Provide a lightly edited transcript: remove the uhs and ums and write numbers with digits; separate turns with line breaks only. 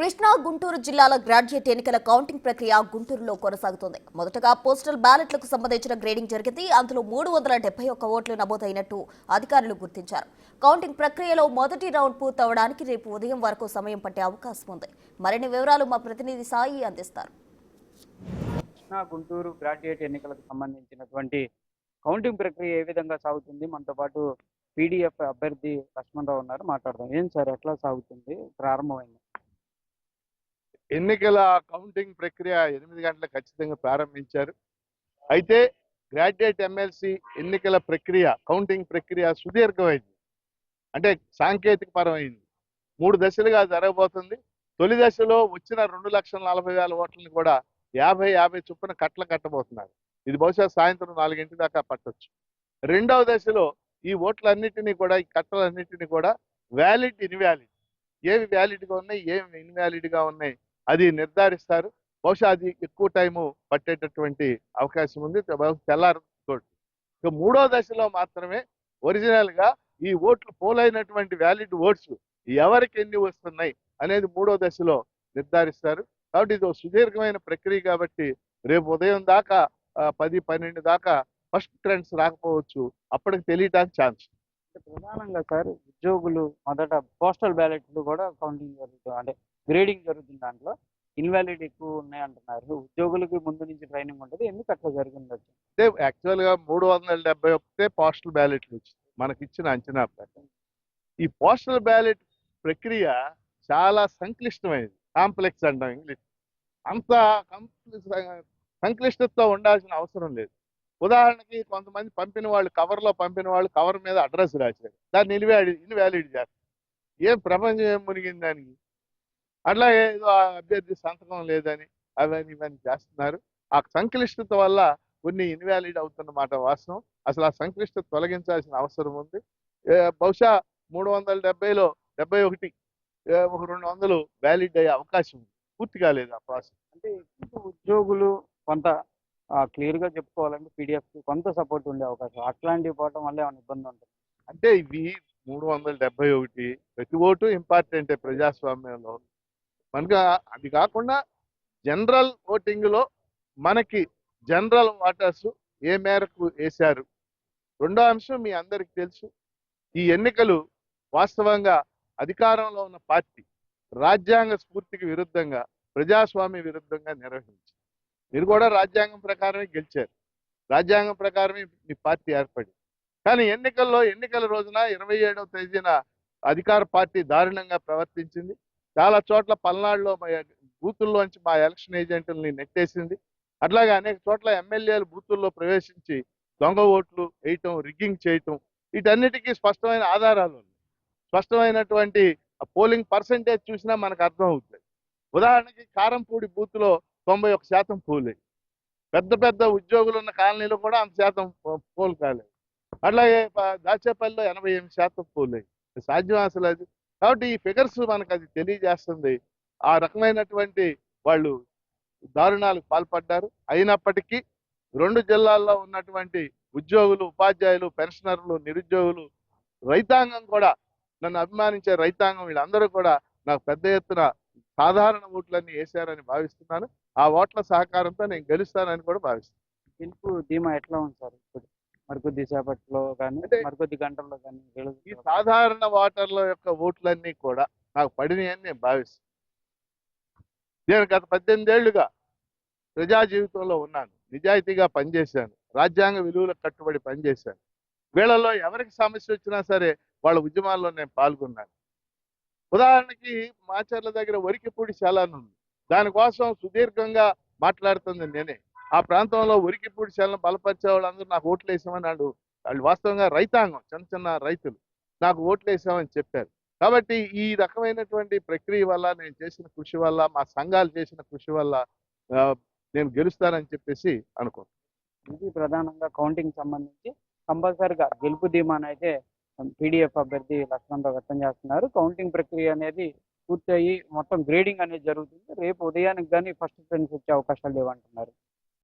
కృష్ణా గుంటూరు జిల్లాల గ్రాడ్యుయేట్ ఎన్నికల కౌంటింగ్ ప్రక్రియ గుంటూరులో కొనసాగుతోంది. మొదటగా పోస్టల్ బ్యాలెట్లకు సంబంధించిన గ్రేడింగ్ జరిగింది. అందులో 371 ఓట్లు నమోదైనట్టు అధికారులు గుర్తించారు. కౌంటింగ్ ప్రక్రియలో మొదటి రౌండ్ పూర్తవడానికి రేపు ఉదయం వరకు సమయం పట్టే అవకాశం ఉంది. మరిన్ని వివరాలు మా ప్రతినిధి సాయి అందిస్తారు.
కృష్ణా గుంటూరు గ్రాడ్యుయేట్ ఎన్నికలకు సంబంధించినటువంటి కౌంటింగ్ ప్రక్రియ ఏ విధంగా సాగుతుంది? మనతో పాటు పీడీఎఫ్ అభ్యర్థి లక్ష్మణరావు ఉన్నారు, మాట్లాడదాం. ఏం సార్, ఎట్లా సాగుతుంది? ప్రారంభమైంది
ఎన్నికల కౌంటింగ్ ప్రక్రియ 8 గంటలకు ఖచ్చితంగా ప్రారంభించారు. అయితే గ్రాడ్యుయేట్ ఎమ్మెల్సీ ఎన్నికల ప్రక్రియ కౌంటింగ్ ప్రక్రియ సుదీర్ఘమైంది, అంటే సాంకేతిక పరమైంది. 3 దశలుగా జరగబోతుంది. తొలి దశలో వచ్చిన 2,40,000 ఓట్లని కూడా 50 చొప్పున కట్టబోతున్నారు. ఇది బహుశా సాయంత్రం 4 దాకా పట్టొచ్చు. రెండవ దశలో ఈ ఓట్లన్నిటినీ కూడా, ఈ కట్టలన్నిటినీ కూడా వ్యాలిడ్, ఇన్వాలిడ్, ఏవి వ్యాలిడ్గా ఉన్నాయి, ఏవి ఇన్వాలిడ్గా ఉన్నాయి అది నిర్ధారిస్తారు. బహుశా అది ఎక్కువ టైము పట్టేటటువంటి అవకాశం ఉంది, తెల్లారితోటి. ఇక మూడో దశలో మాత్రమే ఒరిజినల్గా ఈ ఓట్లు పోలైనటువంటి వ్యాలిడ్ ఓట్స్ ఎవరికి ఎన్ని వస్తున్నాయి అనేది మూడో దశలో నిర్ధారిస్తారు. కాబట్టి ఇది సుదీర్ఘమైన ప్రక్రియ కాబట్టి రేపు ఉదయం దాకా 10-12 దాకా ఫస్ట్ ట్రెండ్స్ రాకపోవచ్చు, అప్పటికి తెలియటానికి ఛాన్స్.
ప్రధానంగా సార్, ఉద్యోగులు మొదట పోస్టల్ బ్యాలెట్లు కూడా కౌంటింగ్ జరుగుతుంది, అంటే గ్రేడింగ్ జరుగుతుంది. దాంట్లో ఇన్వాలిడ్ ఎక్కువ ఉన్నాయి అంటున్నారు. ఉద్యోగులకి ముందు నుంచి ట్రైనింగ్ ఉంటుంది, ఎందుకు అట్లా జరిగింది?
అంటే యాక్చువల్గా 371 పోస్టల్ బ్యాలెట్లు వచ్చింది మనకి ఇచ్చిన అంచనా ప్రకారం. ఈ పోస్టల్ బ్యాలెట్ ప్రక్రియ చాలా సంక్లిష్టమైనది, కాంప్లెక్స్ అంటాం ఇంగ్లీష్. అంత సంక్లిష్టతతో ఉండాల్సిన అవసరం లేదు. ఉదాహరణకి కొంతమంది కవర్లో పంపిన వాళ్ళు కవర్ మీద అడ్రస్ రాశారు, దాన్ని ఇన్వాలిడ్ చేస్తారు. ఏం ప్రపంచం ఏం మునిగింది దానికి? అట్లాగే ఏదో అభ్యర్థి సంతకం లేదని ఇవన్నీ చేస్తున్నారు. ఆ సంక్లిష్టత వల్ల కొన్ని ఇన్వాలిడ్ అవుతున్నమాట వాస్తవం. అసలు ఆ సంక్లిష్టత తొలగించాల్సిన అవసరం ఉంది. బహుశా 370లో 71, ఒక 200 వ్యాలిడ్ అయ్యే అవకాశం ఉంది. పూర్తి కాలేదు ఆ ప్రాసెస్.
అంటే ఉద్యోగులు కొంత క్లియర్గా చెప్పుకోవాలంటే పీడిఎఫ్కి కొంత సపోర్ట్ ఉండే అవకాశం, అట్లాంటివి పోవటం వల్ల ఏమైనా ఇబ్బంది ఉంటుంది?
అంటే ఇవి 371 ప్రతి ఓటు ఇంపార్టెంటే ప్రజాస్వామ్యంలో. మనకు అది కాకుండా జనరల్ ఓటింగ్లో మనకి జనరల్ ఓటర్స్ ఏ మేరకు వేశారు. రెండో అంశం మీ అందరికి తెలుసు, ఈ ఎన్నికలు వాస్తవంగా అధికారంలో ఉన్న పార్టీ రాజ్యాంగ స్ఫూర్తికి విరుద్ధంగా, ప్రజాస్వామ్య విరుద్ధంగా నిర్వహించింది. మీరు కూడా రాజ్యాంగం ప్రకారమే గెలిచారు, రాజ్యాంగం ప్రకారమే మీ పార్టీ ఏర్పడింది. కానీ ఎన్నికల రోజున 27వ తేదీన అధికార పార్టీ దారుణంగా ప్రవర్తించింది. చాలా చోట్ల పల్నాడులో బూతుల్లోంచి మా ఎలక్షన్ ఏజెంట్లని నెట్టేసింది. అట్లాగే అనేక చోట్ల ఎమ్మెల్యేలు బూతుల్లో ప్రవేశించి దొంగ ఓట్లు వేయటం, రిగ్గింగ్ చేయటం, వీటన్నిటికీ స్పష్టమైన ఆధారాలు ఉన్నాయి. స్పష్టమైనటువంటి పోలింగ్ పర్సంటేజ్ చూసినా మనకు అర్థం అవుతుంది. ఉదాహరణకి కారంపూడి బూత్లో 91% పోలే. పెద్ద ఉద్యోగులు ఉన్న కాలనీలో కూడా అంత శాతం పోలు కాలేదు. అట్లాగే దాచేపల్లిలో 88% పోలే. సాధ్యం అసలు అది? కాబట్టి ఈ ఫిగర్స్ మనకు అది తెలియజేస్తుంది. ఆ రకమైనటువంటి వాళ్ళు దారుణాలకు పాల్పడ్డారు. అయినప్పటికీ 2 జిల్లాల్లో ఉన్నటువంటి ఉద్యోగులు, ఉపాధ్యాయులు, పెన్షనర్లు, నిరుద్యోగులు, రైతాంగం కూడా, నన్ను అభిమానించే రైతాంగం, వీళ్ళందరూ కూడా నాకు పెద్ద ఎత్తున సాధారణ ఓట్లన్నీ వేశారని భావిస్తున్నాను. ఆ ఓట్ల సహకారంతో నేను గెలుస్తానని కూడా భావిస్తున్నాను.
గెలుపు ధీమా ఎట్లా ఉంది సార్? ఇప్పుడు మరికొద్ది సేపట్లో కానీ, మరికొద్ది గంటల్లో కానీ
ఈ సాధారణ ఓటర్ల యొక్క ఓట్లన్నీ కూడా నాకు పడినాయని నేను భావిస్తున్నాను. నేను గత 18 ఏళ్లుగా ప్రజా జీవితంలో ఉన్నాను, నిజాయితీగా పనిచేశాను, రాజ్యాంగ విలువలకు కట్టుబడి పనిచేశాను. వీళ్ళలో ఎవరికి సమస్య వచ్చినా సరే వాళ్ళ ఉద్యమాల్లో నేను పాల్గొన్నాను. ఉదాహరణకి మాచర్ల దగ్గర వరికిపూడి శాలను ఉంది, దానికోసం సుదీర్ఘంగా మాట్లాడుతుంది నేనే. ఆ ప్రాంతంలో వరికిపూడి శాలను బలపరిచే వాళ్ళందరూ నాకు ఓట్లు వేసామని వాళ్ళు వాస్తవంగా రైతాంగం, చిన్న రైతులు నాకు ఓట్లు వేసామని చెప్పారు. కాబట్టి ఈ రకమైనటువంటి ప్రక్రియ వల్ల, నేను చేసిన కృషి వల్ల, మా సంఘాలు చేసిన కృషి వల్ల నేను గెలుస్తానని చెప్పేసి అనుకుంటున్నాను.
ఇది ప్రధానంగా కౌంటింగ్ సంబంధించి కంపల్సరిగా గెలుపు ధీమానైతే పీడీఎఫ్ అభ్యర్థి లక్ష్మణరావు వ్యక్తం చేస్తున్నారు. కౌంటింగ్ ప్రక్రియ అనేది పూర్తయి మొత్తం గ్రేడింగ్ అనేది జరుగుతుంది. రేపు ఉదయానికి కానీ ఫస్ట్ ట్రెండ్స్ వచ్చే అవకాశాలు లేవంటున్నారు.